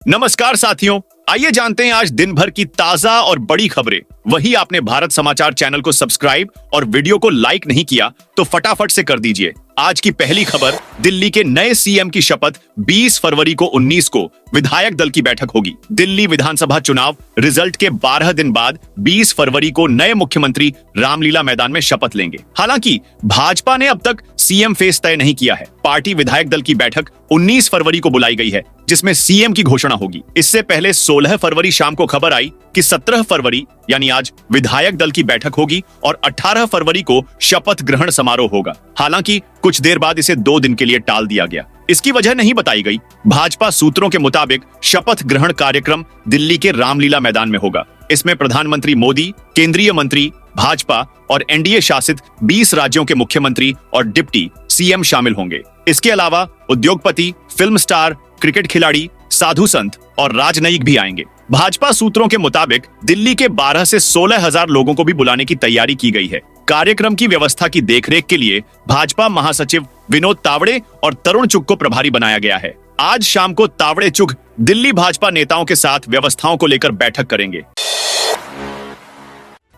नमस्कार साथियों, आइए जानते हैं आज दिन भर की ताजा और बड़ी खबरें। वही आपने भारत समाचार चैनल को सब्सक्राइब और वीडियो को लाइक नहीं किया तो फटाफट से कर दीजिए। आज की पहली खबर, दिल्ली के नए सीएम की शपथ 20 फरवरी को 19 को विधायक दल की बैठक होगी। दिल्ली विधानसभा चुनाव रिजल्ट के 12 दिन बाद 20 फरवरी को नए मुख्यमंत्री रामलीला मैदान में शपथ लेंगे। हालांकि भाजपा ने अब तक सीएम फेस तय नहीं किया है। पार्टी विधायक दल की बैठक 19 फरवरी को बुलाई गई है, जिसमें सीएम की घोषणा होगी। इससे पहले 16 फरवरी शाम को खबर आई कि 17 फरवरी यानी आज विधायक दल की बैठक होगी और 18 फरवरी को शपथ ग्रहण समारोह होगा। हालांकि कुछ देर बाद इसे 2 दिन के लिए टाल दिया गया। इसकी वजह नहीं बताई गई। भाजपा सूत्रों के मुताबिक शपथ ग्रहण कार्यक्रम दिल्ली के रामलीला मैदान में होगा। इसमें प्रधानमंत्री मोदी, केंद्रीय मंत्री, भाजपा और एनडीए शासित 20 राज्यों के मुख्यमंत्री और डिप्टी सीएम शामिल होंगे। इसके अलावा उद्योगपति, फिल्म स्टार, क्रिकेट खिलाड़ी, साधु संत और राजनयिक भी आएंगे। भाजपा सूत्रों के मुताबिक दिल्ली के 12 से 16 हजार लोगों को भी बुलाने की तैयारी की गई है। कार्यक्रम की व्यवस्था की देखरेख के लिए भाजपा महासचिव विनोद तावड़े और तरुण चुग को प्रभारी बनाया गया है। आज शाम को तावड़े चुग दिल्ली भाजपा नेताओं के साथ व्यवस्थाओं को लेकर बैठक करेंगे।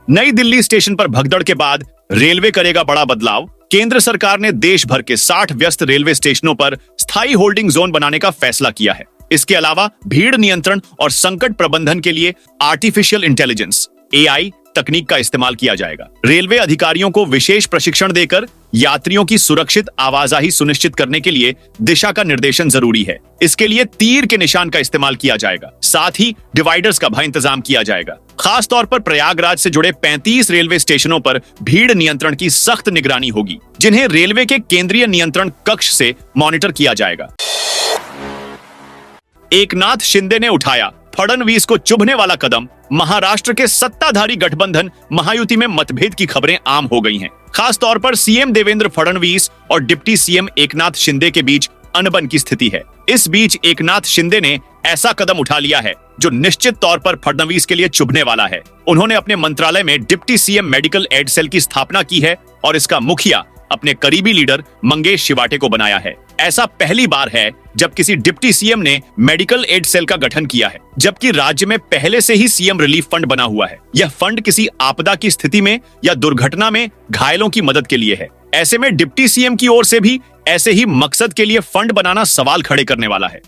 नई दिल्ली स्टेशन पर भगदड़ के बाद रेलवे करेगा बड़ा बदलाव। केंद्र सरकार ने देश भर के 60 व्यस्त रेलवे स्टेशनों पर स्थायी होल्डिंग जोन बनाने का फैसला किया है। इसके अलावा भीड़ नियंत्रण और संकट प्रबंधन के लिए आर्टिफिशियल इंटेलिजेंस (AI) तकनीक का इस्तेमाल किया जाएगा। रेलवे अधिकारियों को विशेष प्रशिक्षण देकर यात्रियों की सुरक्षित आवाजाही सुनिश्चित करने के लिए दिशा का निर्देशन जरूरी है। इसके लिए तीर के निशान का इस्तेमाल किया जाएगा। साथ ही डिवाइडर्स का भी इंतजाम किया जाएगा। खास तौर पर प्रयागराज से जुड़े 35 रेलवे स्टेशनों पर भीड़ नियंत्रण की सख्त निगरानी होगी, जिन्हें रेलवे के केंद्रीय नियंत्रण कक्ष से मॉनिटर किया जाएगा। एकनाथ शिंदे ने उठाया फडणवीस को चुभने वाला कदम। महाराष्ट्र के सत्ताधारी गठबंधन महायुति में मतभेद की खबरें आम हो गई हैं। खास तौर पर सीएम देवेंद्र फडणवीस और डिप्टी सीएम एकनाथ शिंदे के बीच अनबन की स्थिति है। इस बीच एकनाथ शिंदे ने ऐसा कदम उठा लिया है जो निश्चित तौर पर फडणवीस के लिए चुभने वाला है। उन्होंने अपने मंत्रालय में deputy CM medical aid cell की स्थापना की है और इसका मुखिया अपने करीबी लीडर मंगेश शिवाटे को बनाया है। ऐसा पहली बार है जब किसी डिप्टी सीएम ने मेडिकल एड सेल का गठन किया है, जबकि राज्य में पहले से ही सीएम रिलीफ फंड बना हुआ है। यह फंड किसी आपदा की स्थिति में या दुर्घटना में घायलों की मदद के लिए है। ऐसे में डिप्टी सीएम की ओर से भी ऐसे ही मकसद के लिए फंड बनाना सवाल खड़े करने वाला है।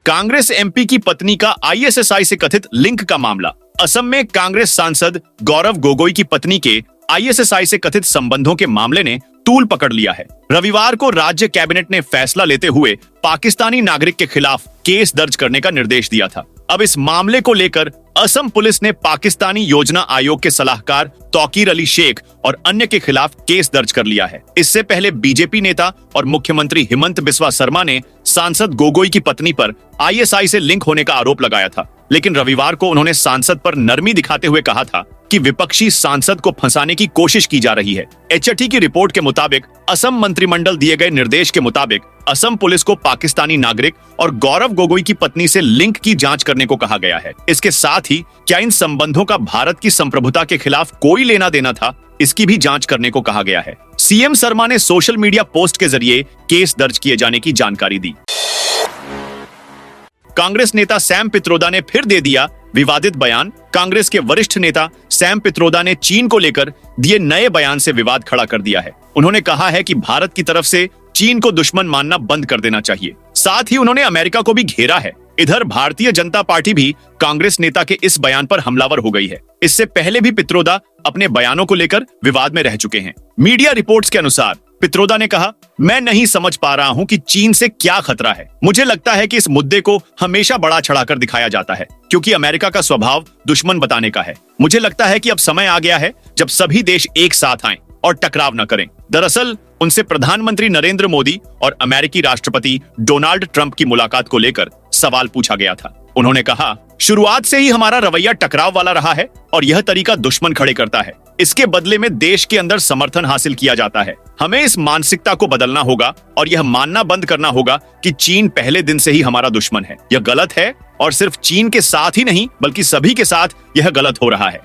कांग्रेस एमपी की पत्नी का आईएसएसआई से कथित लिंक का मामला। असम में कांग्रेस सांसद गौरव गोगोई की पत्नी के आईएसएसआई से कथित संबंधों के मामले ने तूल पकड़ लिया है। रविवार को राज्य कैबिनेट ने फैसला लेते हुए पाकिस्तानी नागरिक के खिलाफ केस दर्ज करने का निर्देश दिया था। अब इस मामले को लेकर असम पुलिस ने पाकिस्तानी योजना आयोग के सलाहकार तौकीर अली शेख और अन्य के खिलाफ केस दर्ज कर लिया है। इससे पहले बीजेपी नेता और मुख्यमंत्री हिमंत बिस्वा शर्मा ने सांसद गोगोई की पत्नी पर आईएसआई से लिंक होने का आरोप लगाया था, लेकिन रविवार को उन्होंने सांसद पर नरमी दिखाते हुए कहा था कि विपक्षी सांसद को फंसाने की कोशिश की जा रही है। एचटी की रिपोर्ट के मुताबिक असम मंत्रिमंडल दिए गए निर्देश के मुताबिक असम पुलिस को पाकिस्तानी नागरिक और गौरव गोगोई की पत्नी से लिंक की जांच करने को कहा गया है। इसके साथ ही क्या इन संबंधों का भारत की संप्रभुता के खिलाफ कोई लेना देना था, इसकी भी जांच करने को कहा गया है। सीएम शर्मा ने सोशल मीडिया पोस्ट के जरिए केस दर्ज किए जाने की जानकारी दी। कांग्रेस नेता सैम पित्रोदा ने फिर दे दिया विवादित बयान। कांग्रेस के वरिष्ठ नेता सैम पित्रोदा ने चीन को लेकर दिए नए बयान से विवाद खड़ा कर दिया है। उन्होंने कहा है कि भारत की तरफ से चीन को दुश्मन मानना बंद कर देना चाहिए। साथ ही उन्होंने अमेरिका को भी घेरा है। इधर भारतीय जनता पार्टी भी कांग्रेस नेता के इस बयान पर हमलावर हो गई है। इससे पहले भी पित्रोदा अपने बयानों को लेकर विवाद में रह चुके हैं। मीडिया रिपोर्ट्स के अनुसार पित्रोदा ने कहा, मैं नहीं समझ पा रहा हूं कि चीन से क्या खतरा है। मुझे लगता है कि इस मुद्दे को हमेशा बड़ा चढ़ाकर दिखाया जाता है, क्योंकि अमेरिका का स्वभाव दुश्मन बताने का है। मुझे लगता है कि अब समय आ गया है जब सभी देश एक साथ आएं और टकराव न करें। दरअसल उनसे प्रधानमंत्री नरेंद्र मोदी और अमेरिकी राष्ट्रपति डोनाल्ड ट्रंप की मुलाकात को लेकर सवाल पूछा गया था। उन्होंने कहा, शुरुआत से ही हमारा रवैया टकराव वाला रहा है और यह तरीका दुश्मन खड़े करता है। इसके बदले में देश के अंदर समर्थन हासिल किया जाता है। हमें इस मानसिकता को बदलना होगा और यह मानना बंद करना होगा कि चीन पहले दिन से ही हमारा दुश्मन है। यह गलत है और सिर्फ चीन के साथ ही नहीं बल्कि सभी के साथ यह गलत हो रहा है।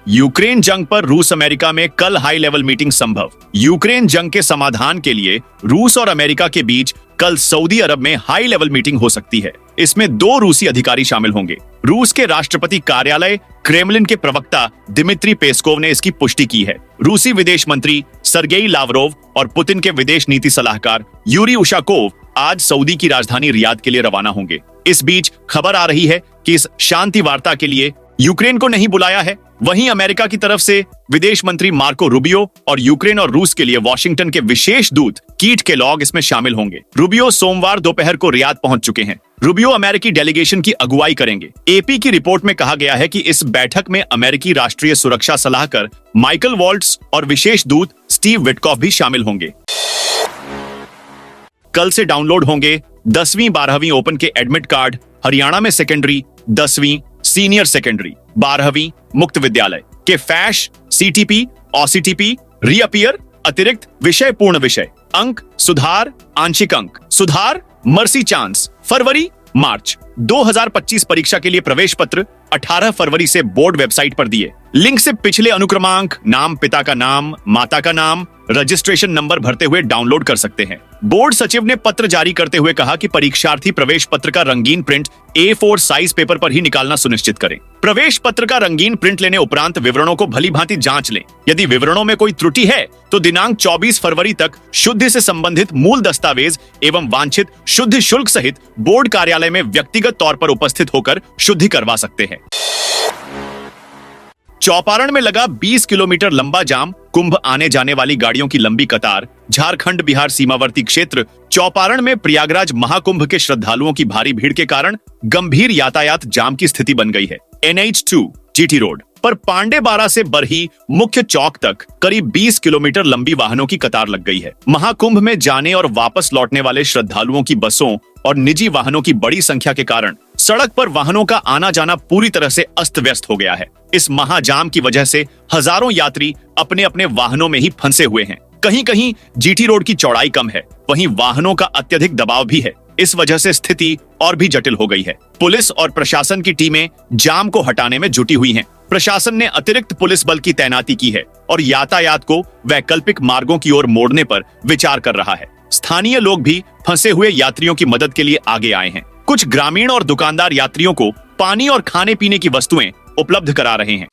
यूक्रेन जंग पर रूस अमेरिका में कल हाई लेवल मीटिंग संभव। यूक्रेन जंग के समाधान के लिए रूस और अमेरिका के बीच कल सऊदी अरब में हाई लेवल मीटिंग हो सकती है। इसमें 2 रूसी अधिकारी शामिल होंगे। रूस के राष्ट्रपति कार्यालय क्रेमलिन के प्रवक्ता दिमित्री पेस्कोव ने इसकी पुष्टि की है। रूसी विदेश मंत्री सर्गेई लावरोव और पुतिन के विदेश नीति सलाहकार यूरी उशाकोव आज सऊदी की राजधानी रियाद के लिए रवाना होंगे। इस बीच खबर आ रही है कि इस शांति वार्ता के लिए यूक्रेन को नहीं बुलाया है। वहीं अमेरिका की तरफ से विदेश मंत्री मार्को रूबियो और यूक्रेन और रूस के लिए वॉशिंगटन के विशेष दूत कीट केलॉग इसमें शामिल होंगे। रूबियो सोमवार दोपहर को रियाद पहुंच चुके हैं। रूबियो अमेरिकी डेलीगेशन की अगुवाई करेंगे। एपी की रिपोर्ट में कहा गया है कि इस बैठक में अमेरिकी राष्ट्रीय सुरक्षा सलाहकार माइकल वॉल्ट्स और विशेष दूत स्टीव विटकॉफ भी शामिल होंगे। कल से डाउनलोड होंगे 10वीं 12वीं ओपन के एडमिट कार्ड। हरियाणा में सेकेंडरी, 10वीं सीनियर सेकेंडरी, 12वीं मुक्त विद्यालय के फैश, सीटीपी, ऑसीटीपी, रीअपियर, अतिरिक्त विषय, पूर्ण विषय, अंक सुधार, आंशिक अंक सुधार, मर्सी चांस। फरवरी मार्च 2025 परीक्षा के लिए प्रवेश पत्र 18 फरवरी से बोर्ड वेबसाइट पर दिए। लिंक से पिछले अनुक्रमांक, नाम, पिता का नाम, माता का नाम, रजिस्ट्रेशन नंबर भरते हुए डाउनलोड कर सकते हैं। बोर्ड सचिव ने पत्र जारी करते हुए कहा कि परीक्षार्थी प्रवेश पत्र का रंगीन प्रिंट A4 साइज पेपर पर ही निकालना सुनिश्चित करें। प्रवेश पत्र का रंगीन प्रिंट लेने उपरांत विवरणों को भली भांति जांच लें। यदि विवरणों में कोई त्रुटि है तो दिनांक 24 फरवरी तक शुद्धि से संबंधित मूल दस्तावेज एवं वांछित शुद्धि शुल्क सहित बोर्ड कार्यालय में व्यक्तिगत तौर पर उपस्थित होकर शुद्धि करवा सकते हैं। चौपारण में लगा 20 किलोमीटर लंबा जाम, कुंभ आने जाने वाली गाड़ियों की लंबी कतार। झारखंड बिहार सीमावर्ती क्षेत्र चौपारण में प्रयागराज महाकुंभ के श्रद्धालुओं की भारी भीड़ के कारण गंभीर यातायात जाम की स्थिति बन गई है। NH2 जीटी रोड पर पांडेबारा से बरही मुख्य चौक तक करीब 20 किलोमीटर लंबी वाहनों की कतार लग गई है। महाकुंभ में जाने और वापस लौटने वाले श्रद्धालुओं की बसों और निजी वाहनों की बड़ी संख्या के कारण सड़क पर वाहनों का आना जाना पूरी तरह से अस्त व्यस्त हो गया है। इस महाजाम की वजह से हजारों यात्री अपने अपने वाहनों में ही फंसे हुए हैं। कहीं कहीं जीटी रोड की चौड़ाई कम है, वहीं वाहनों का अत्यधिक दबाव भी है। इस वजह से स्थिति और भी जटिल हो गई है। पुलिस और प्रशासन की टीमें जाम को हटाने में जुटी हुई हैं। प्रशासन ने अतिरिक्त पुलिस बल की तैनाती की है और यातायात को वैकल्पिक मार्गों की ओर मोड़ने पर विचार कर रहा है। स्थानीय लोग भी फंसे हुए यात्रियों की मदद के लिए आगे आए हैं। कुछ ग्रामीण और दुकानदार यात्रियों को पानी और खाने पीने की वस्तुएं उपलब्ध करा रहे हैं।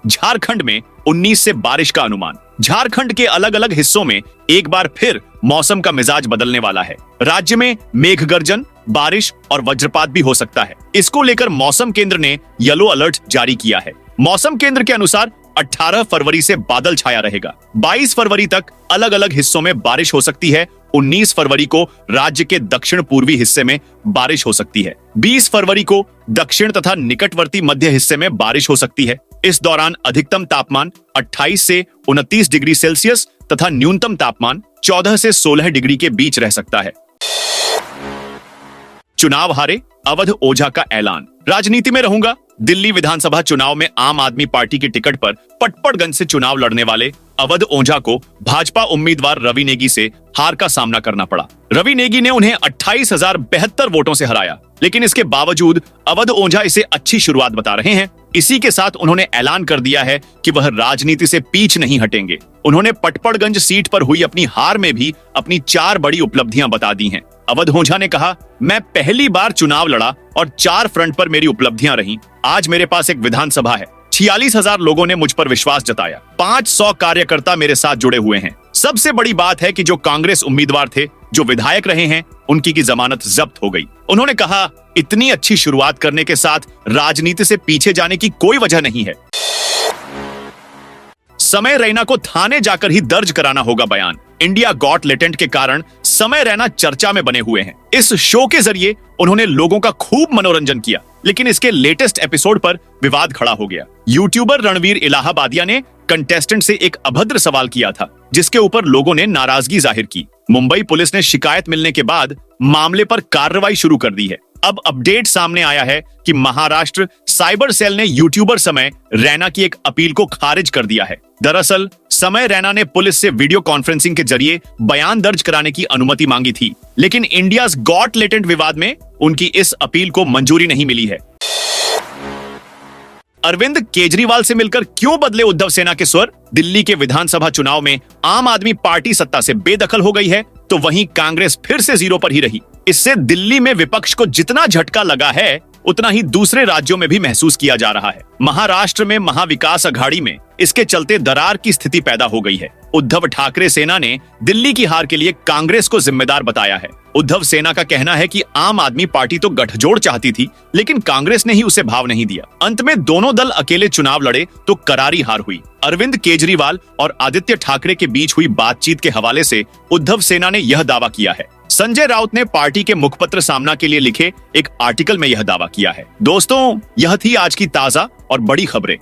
झारखंड में 19 से बारिश का अनुमान। झारखंड के अलग अलग हिस्सों में एक बार फिर मौसम का मिजाज बदलने वाला है। राज्य में मेघ गर्जन, बारिश और वज्रपात भी हो सकता है। इसको लेकर मौसम केंद्र ने येलो अलर्ट जारी किया है। मौसम केंद्र के अनुसार 18 फरवरी से बादल छाया रहेगा। 22 फरवरी तक अलग अलग हिस्सों में बारिश हो सकती है। 19 फरवरी को राज्य के दक्षिण पूर्वी हिस्से में बारिश हो सकती है। 20 फरवरी को दक्षिण तथा निकटवर्ती मध्य हिस्से में बारिश हो सकती है। इस दौरान अधिकतम तापमान 28 से 29 डिग्री सेल्सियस तथा न्यूनतम तापमान 14 से 16 डिग्री के बीच रह सकता है। चुनाव हारे, अवध ओझा का ऐलान। राजनीति में रहूंगा। दिल्ली विधानसभा चुनाव में आम आदमी पार्टी की टिकट पर पटपड़गंज से चुनाव लड़ने वाले अवध ओझा को भाजपा उम्मीदवार रवि नेगी से हार का सामना करना पड़ा। रवि नेगी ने उन्हें 28,072 वोटों से हराया, लेकिन इसके बावजूद अवध ओझा इसे अच्छी शुरुआत बता रहे हैं। इसी के साथ उन्होंने ऐलान कर दिया है कि वह राजनीति से पीछ नहीं हटेंगे। उन्होंने पटपड़गंज सीट पर हुई अपनी हार में भी अपनी 4 बड़ी उपलब्धियां बता दी हैं। अवध ओझा ने कहा, मैं पहली बार चुनाव लड़ा और 4 फ्रंट पर मेरी उपलब्धियां रही। आज मेरे पास एक विधानसभा है। 46,000 लोगों ने मुझ पर विश्वास जताया। 500 कार्यकर्ता मेरे साथ जुड़े हुए हैं। सबसे बड़ी बात है कि जो कांग्रेस उम्मीदवार थे, जो विधायक रहे हैं, उनकी की जमानत जब्त हो गई। उन्होंने कहा, इतनी अच्छी शुरुआत करने के साथ राजनीति से पीछे जाने की कोई वजह नहीं है। समय रैना को थाने जाकर ही दर्ज कराना होगा बयान। इंडिया गॉट लेटेंट के कारण समय रैना चर्चा में बने हुए हैं। इस शो के जरिए उन्होंने लोगों का खूब मनोरंजन किया, लेकिन इसके लेटेस्ट एपिसोड पर विवाद खड़ा हो गया। यूट्यूबर रणवीर इलाहाबादिया ने कंटेस्टेंट से एक अभद्र सवाल किया था, जिसके ऊपर लोगों ने नाराजगी जाहिर की। मुंबई पुलिस ने शिकायत मिलने के बाद मामले पर कार्रवाई शुरू कर दी है। अब अपडेट सामने आया है कि महाराष्ट्र साइबर सेल ने यूट्यूबर समय रैना की एक अपील को खारिज कर दिया है। दरअसल समय रैना ने पुलिस से वीडियो कॉन्फ्रेंसिंग के जरिए बयान दर्ज कराने की अनुमति मांगी थी, लेकिन इंडियाज गॉट लेटेंट विवाद में उनकी इस अपील को मंजूरी नहीं मिली है। अरविंद केजरीवाल से मिलकर क्यों बदले उद्धव सेना के स्वर? दिल्ली के विधानसभा चुनाव में आम आदमी पार्टी सत्ता से बेदखल हो गई है, तो वहीं कांग्रेस फिर से जीरो पर ही रही। इससे दिल्ली में विपक्ष को जितना झटका लगा है, उतना ही दूसरे राज्यों में भी महसूस किया जा रहा है। महाराष्ट्र में महाविकास अघाड़ी में इसके चलते दरार की स्थिति पैदा हो गई है। उद्धव ठाकरे सेना ने दिल्ली की हार के लिए कांग्रेस को जिम्मेदार बताया है। उद्धव सेना का कहना है कि आम आदमी पार्टी तो गठजोड़ चाहती थी, लेकिन कांग्रेस ने ही उसे भाव नहीं दिया। अंत में दोनों दल अकेले चुनाव लड़े तो करारी हार हुई। अरविंद केजरीवाल और आदित्य ठाकरे के बीच हुई बातचीत के हवाले से उद्धव सेना ने यह दावा किया है। संजय राउत ने पार्टी के मुखपत्र सामना के लिए लिखे एक आर्टिकल में यह दावा किया है। दोस्तों, यह थी आज की ताजा और बड़ी खबरें।